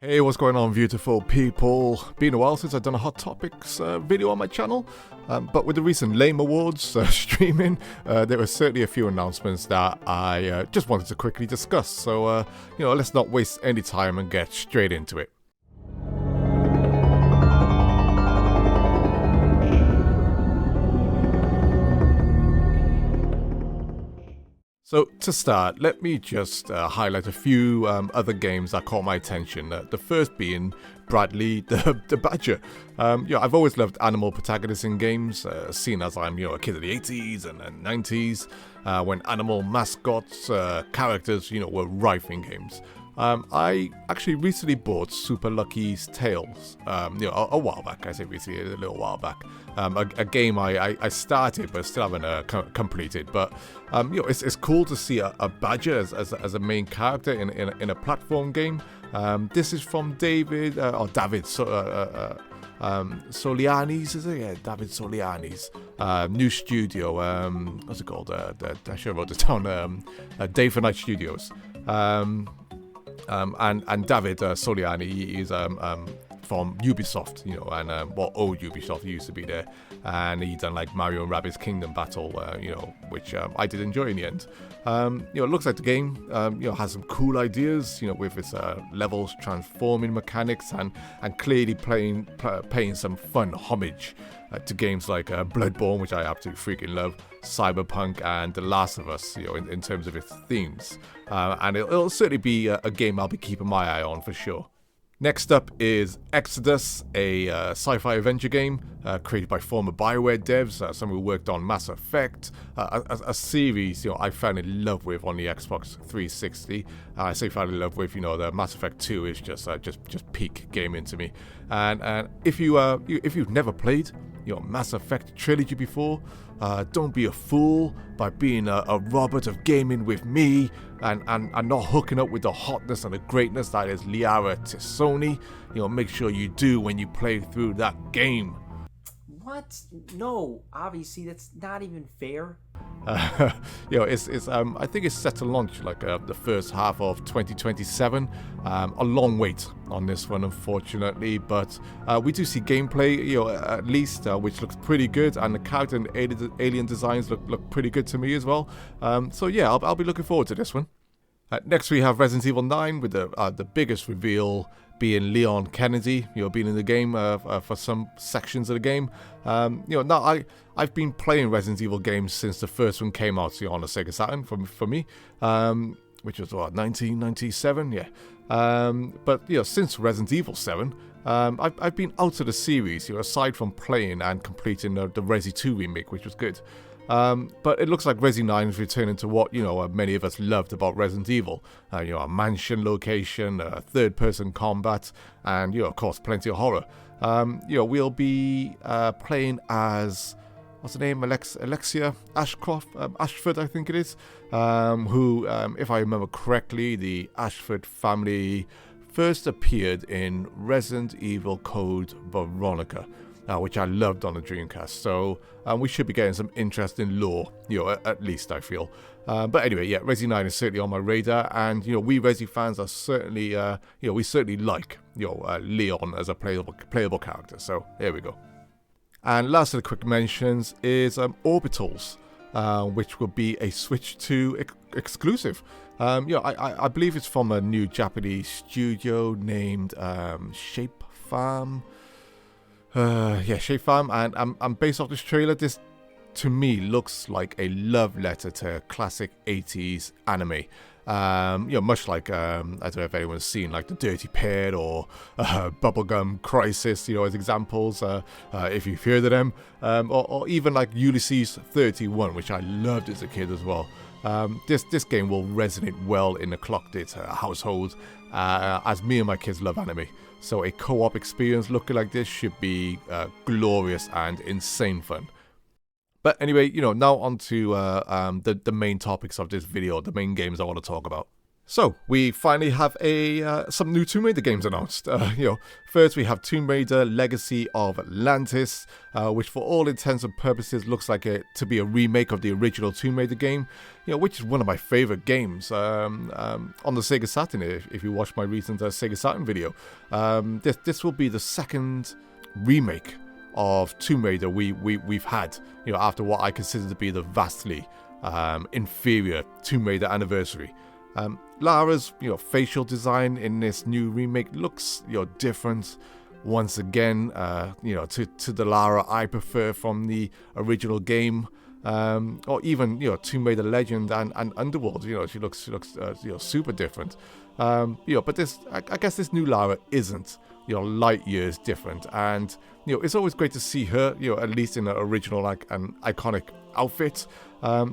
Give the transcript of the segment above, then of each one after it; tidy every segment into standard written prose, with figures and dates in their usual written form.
Hey, what's going on, beautiful people? Been a while since I've done a Hot Topics video on my channel, but with the recent Lame Awards streaming, there were certainly a few announcements that I just wanted to quickly discuss. So, let's not waste any time and get straight into it. So to start, let me just highlight a few other games that caught my attention. The first being Bradley the Badger. I've always loved animal protagonists in games, seeing as I'm a kid of the 80s and 90s, when animal mascots, characters, were rife in games. I actually recently bought Super Lucky's Tales, a while back. I say recently, a little while back. A game I started but still haven't completed. But it's cool to see a badger as a main character in a platform game. This is from David Soliani's, is it? Yeah, David Soliani's new studio. What's it called? I should have wrote it down. Day for Night Studios. And David Soliani is from Ubisoft, and old Ubisoft used to be there, and he done like Mario and Rabbids Kingdom Battle, which I did enjoy in the end. It looks like the game, has some cool ideas, with its levels transforming mechanics and clearly paying some fun homage to games like Bloodborne, which I absolutely freaking love, Cyberpunk, and The Last of Us, in terms of its themes. And it'll certainly be a game I'll be keeping my eye on for sure. Next up is Exodus, a sci-fi adventure game created by former BioWare devs, some who worked on Mass Effect, a series I fell in love with on the Xbox 360. I say fell in love with, the Mass Effect 2 is just peak gaming to me. And if you've never played Mass Effect trilogy before, don't be a fool by being a Robert of gaming with me and not hooking up with the hotness and the greatness that is Liara T'Soni. Make sure you do when you play through that game. What? No, obviously that's not even fair. It's I think it's set to launch like the first half of 2027. A long wait on this one, unfortunately, but we do see gameplay, at least, which looks pretty good, and the character and alien designs look pretty good to me as well. So yeah, I'll be looking forward to this one. Next we have Resident Evil 9 with the biggest reveal being Leon Kennedy, being in the game for some sections of the game. Now I've been playing Resident Evil games since the first one came out, on the Sega Saturn for me, which was 1997, yeah. But since Resident Evil 7, I've been out of the series, aside from playing and completing the Resi 2 remake, which was good. But it looks like Resi 9 is returning to what, many of us loved about Resident Evil. A mansion location, third-person combat, and, of course, plenty of horror. We'll be playing as, what's the name, Alexia Ashford, I think it is, who, if I remember correctly, the Ashford family first appeared in Resident Evil Code Veronica, which I loved on the Dreamcast. So we should be getting some interesting lore, at least I feel. But anyway, yeah, Resi 9 is certainly on my radar, and we Resi fans are certainly, we certainly like Leon as a playable character. So there we go. And last of the quick mentions is Orbitals, which will be a Switch 2 exclusive. I believe it's from a new Japanese studio named Shape Farm. Shape Farm, and based off this trailer, this to me looks like a love letter to classic 80s anime. Much like I don't know if anyone's seen like The Dirty Pair or Bubblegum Crisis, as examples, if you've heard of them, or even like Ulysses 31, which I loved as a kid as well. This game will resonate well in the Clocked household, as me and my kids love anime. So a co-op experience looking like this should be glorious and insane fun. But anyway, now on to the main topics of this video, the main games I want to talk about. So we finally have some new Tomb Raider games announced. First we have Tomb Raider: Legacy of Atlantis, which for all intents and purposes looks like to be a remake of the original Tomb Raider game. Which is one of my favorite games on the Sega Saturn. If you watch my recent Sega Saturn video, this will be the second remake of Tomb Raider we've had. After what I consider to be the vastly inferior Tomb Raider Anniversary. Lara's facial design in this new remake looks different once again to the Lara I prefer from the original game, or even Tomb Raider Legend and Underworld. She looks super different, but this I guess this new Lara isn't light years different, and it's always great to see her at least in an original an iconic outfit. I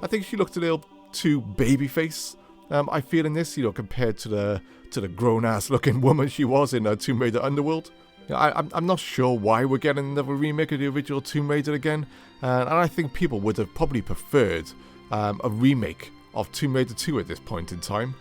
think she looks a little too babyface, I feel, in this, compared to the grown-ass looking woman she was in Tomb Raider Underworld. I'm not sure why we're getting another remake of the original Tomb Raider again, and I think people would have probably preferred a remake of Tomb Raider 2 at this point in time.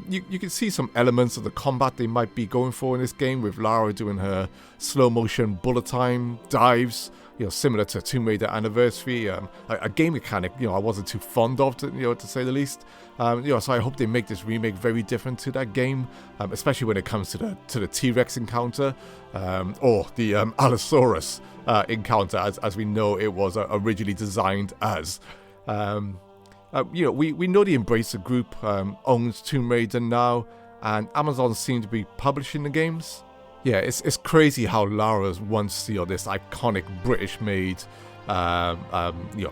You can see some elements of the combat they might be going for in this game, with Lara doing her slow-motion bullet time dives, similar to Tomb Raider Anniversary, a game mechanic, I wasn't too fond of, to say the least. So I hope they make this remake very different to that game, especially when it comes to the T-Rex encounter, or the Allosaurus encounter, as we know it was originally designed as. We know the Embracer Group owns Tomb Raider now, and Amazon seem to be publishing the games. Yeah, it's crazy how Lara's once this iconic British-made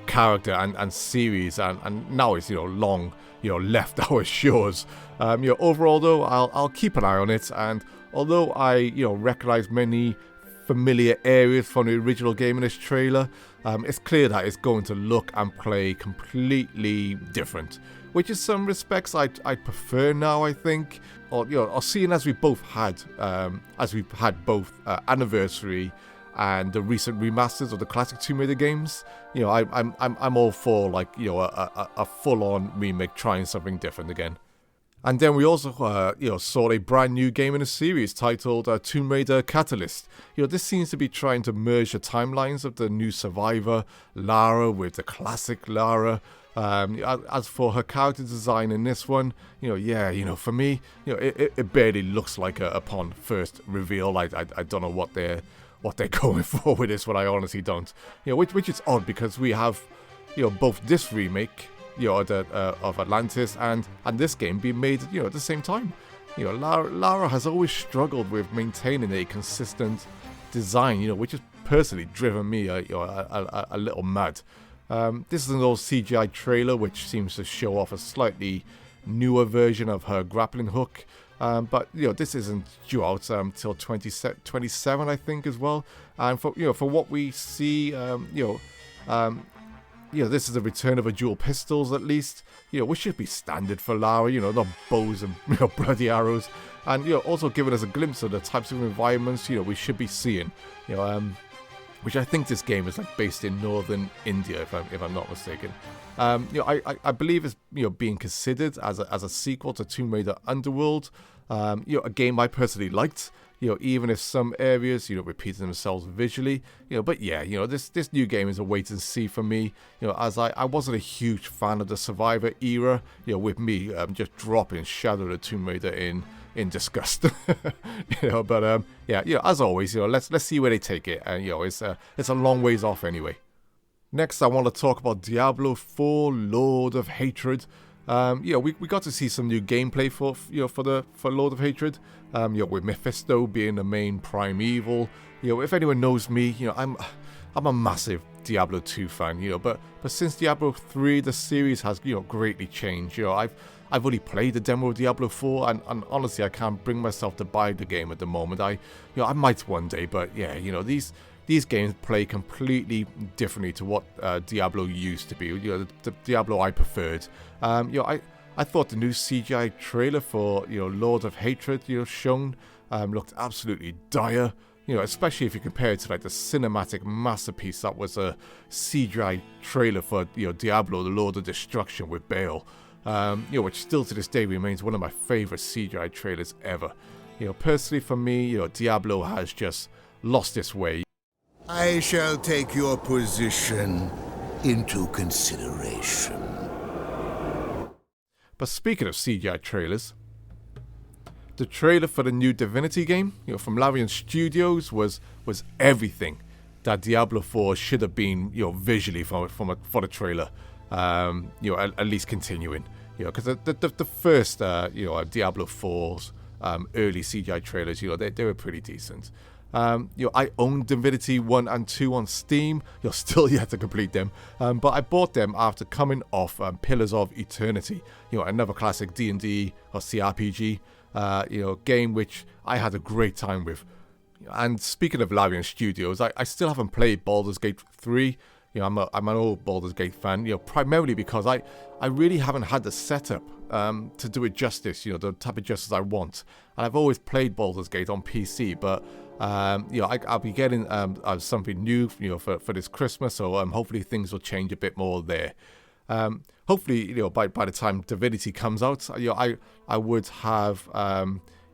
character and series, and now it's long left our shores. Overall though, I'll keep an eye on it, and although I recognize many familiar areas from the original game in this trailer, it's clear that it's going to look and play completely different, which in some respects I prefer now, I think. Or seeing as we've had both Anniversary and the recent remasters of the classic Tomb Raider games, I'm all for a full-on remake, trying something different again. And then we also saw a brand new game in a series titled Tomb Raider Catalyst. This seems to be trying to merge the timelines of the new Survivor Lara with the classic Lara. As for her character design in this one, for me, it barely looks like her upon first reveal. I don't know what they're going for with this one. I honestly don't. Which is odd, because we have both this remake of Atlantis and this game being made at the same time. Lara has always struggled with maintaining a consistent design, which has personally driven me a little mad. This is an old CGI trailer which seems to show off a slightly newer version of her grappling hook, but this isn't due out till 2027, I think, as well. And for what we see, this is a return of a dual pistols, at least, which should be standard for Lara, not bows and bloody arrows, and also giving us a glimpse of the types of environments we should be seeing, which I think this game is based in northern India, if I'm not mistaken. I believe it's being considered as a sequel to Tomb Raider Underworld, a game I personally liked. Even if some areas, repeated themselves visually, but yeah, this new game is a wait and see for me, as I wasn't a huge fan of the Survivor era, with me just dropping Shadow of the Tomb Raider in disgust. But as always, let's see where they take it, and it's a long ways off anyway. Next, I want to talk about Diablo 4: Lord of Hatred. We got to see some new gameplay for Lord of Hatred. With Mephisto being the main prime evil. If anyone knows me, I'm a massive Diablo 2 fan. But since Diablo 3, the series has greatly changed. I've only played the demo of Diablo 4, and honestly, I can't bring myself to buy the game at the moment. I might one day, but yeah, these games play completely differently to what Diablo used to be. The Diablo I preferred. I thought the new CGI trailer for Lord of Hatred shown looked absolutely dire. Especially if you compare it to the cinematic masterpiece that was a CGI trailer for Diablo: The Lord of Destruction with Baal. which still to this day remains one of my favorite CGI trailers ever. Personally for me, Diablo has just lost its way. I shall take your position into consideration. But speaking of CGI trailers, the trailer for the new Divinity game, from Larian Studios was everything that Diablo 4 should have been, visually for the trailer. At least continuing, because the first, Diablo 4's early CGI trailers, they were pretty decent. I own Divinity 1 and 2 on Steam. You're still yet to complete them, but I bought them after coming off Pillars of Eternity, another classic D&D or CRPG, game which I had a great time with. And speaking of Larian Studios, I still haven't played Baldur's Gate 3. I'm an old Baldur's Gate fan, primarily because I really haven't had the setup to do it justice, the type of justice I want. And I've always played Baldur's Gate on PC, but I'll be getting something new, for this Christmas, so hopefully things will change a bit more there. Hopefully, by the time Divinity comes out, I would have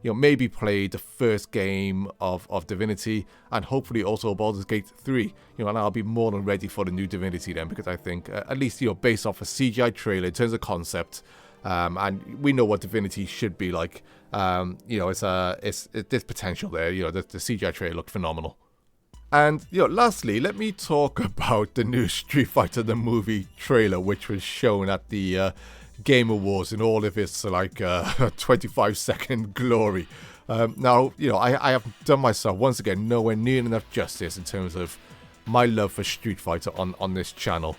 maybe play the first game of Divinity, and hopefully also Baldur's Gate 3, and I'll be more than ready for the new Divinity then, because I think, at least, based off a CGI trailer in terms of concept, and we know what Divinity should be like, there's potential there, the CGI trailer looked phenomenal. And, lastly, let me talk about the new Street Fighter the movie trailer, which was shown at the Game Awards in all of its 25-second glory. Now, I have done myself once again nowhere near enough justice in terms of my love for Street Fighter on this channel,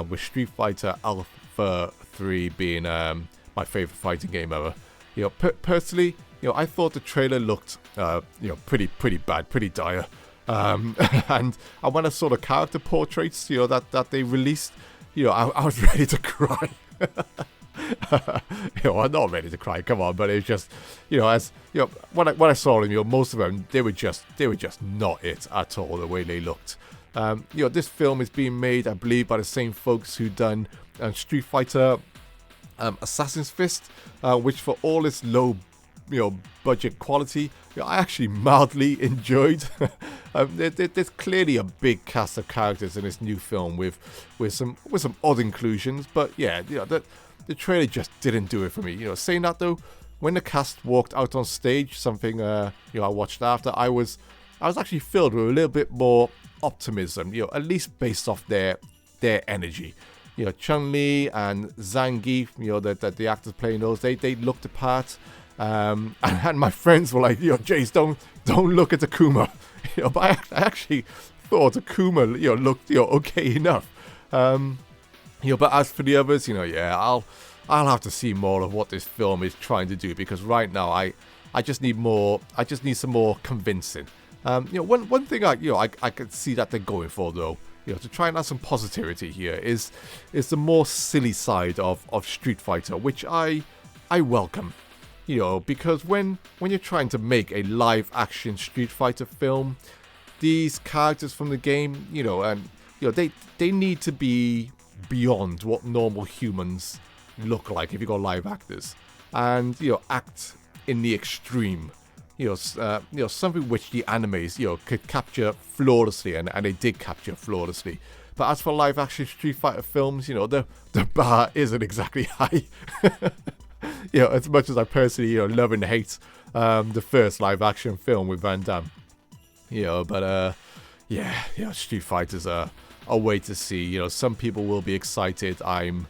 with Street Fighter Alpha 3 being my favorite fighting game ever. Personally, I thought the trailer looked pretty bad, pretty dire. And when I saw the character portraits, that they released, I was ready to cry. I'm not ready to cry, come on, but it's just, when I saw them, most of them, they were just not it at all, the way they looked. This film is being made, I believe, by the same folks who done Street Fighter Assassin's Fist, which for all its low budget quality, I actually mildly enjoyed. There's clearly a big cast of characters in this new film with some odd inclusions, but yeah, the trailer just didn't do it for me. Saying that though, when the cast walked out on stage, something I watched after, I was actually filled with a little bit more optimism. At least based off their energy. Chun-Li and Zangief, the actors playing those, they looked the part. And my friends were like, Jace, don't look at Akuma. But I actually thought Akuma, looked, okay enough. But as for the others, I'll have to see more of what this film is trying to do, because right now I just need more. I just need some more convincing. One thing I could see that they're going for though, to try and add some positivity here is the more silly side of Street Fighter, which I welcome. Because when you're trying to make a live action Street Fighter film, these characters from the game, and they need to be beyond what normal humans look like if you got live actors, and act in the extreme. Something which the animes could capture flawlessly, and they did capture flawlessly. But as for live action Street Fighter films, the bar isn't exactly high. As much as I personally, love and hate the first live-action film with Van Damme. But Street Fighter's a way to see. Some people will be excited. I'm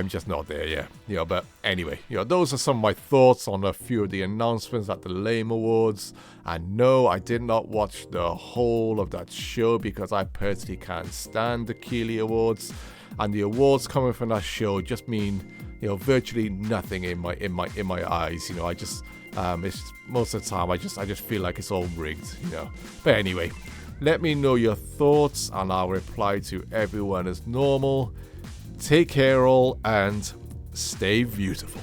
just not there yet. But anyway, those are some of my thoughts on a few of the announcements at the Lame Awards. And no, I did not watch the whole of that show because I personally can't stand the Keighly Awards. And the awards coming from that show just mean virtually nothing in my eyes. I just it's most of the time I just feel like it's all rigged. But anyway, let me know your thoughts and I'll reply to everyone as normal. Take care all and stay beautiful.